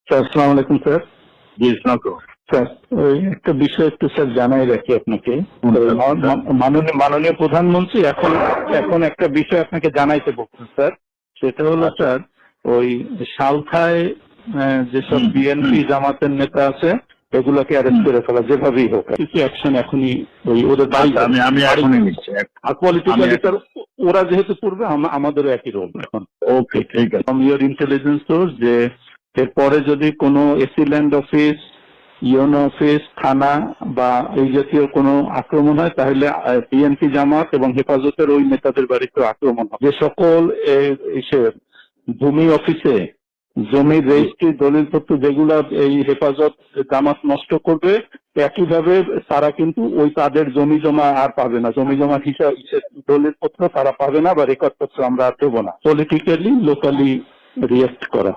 Sir আসসালামু আলাইকুম sir. জি ইসলাম তো। স্যার ওই একটা বিষয় একটু স্যার জানাই রাখি আপনাকে। মাননীয় প্রধানমন্ত্রী এখন এখন একটা বিষয় আপনাকে জানাইতে বলছেন স্যার। সেটা হলো স্যার ওই সালথায় যেসব বিএনপি জামাতের নেতা আছে এগুলোকে অ্যারেস্ট করে ফেলা যেভাবেই হোক, কিছু অ্যাকশন এখনই ওই ওদের বাড়ি আমি এখনই নিচ্ছি। আর পলিটিক্যালি স্যার ওরা যেহেতু করবে আমাদেরও একই রোল এখন। ওকে ঠিক আছে। ফ্রম ইউর ইন্টেলিজেন্স সোর্স যে এরপরে যদি কোনো এসিল্যান্ড অফিস, ইউনো অফিস, থানা বা এই জাতীয় কোনো আক্রমণ হয় তাহলে বিএনপি জামাত এবং হেফাজতের ওই নেতাদের বাড়িতে আক্রমণ হয়। যে সকল ভূমি অফিসে জমির রেজিস্ট্রি দলিলপত্র যেগুলা এই হেফাজত জামাত নষ্ট করবে, একইভাবে তারা কিন্তু ওই তাদের জমি জমা আর পাবে না, জমি জমার হিসাব দলিলপত্র তারা পাবে না বা রেকর্ড পত্র আমরা আর দেবো না। পলিটিক্যালি লোকালি রিয়েক্ট করা।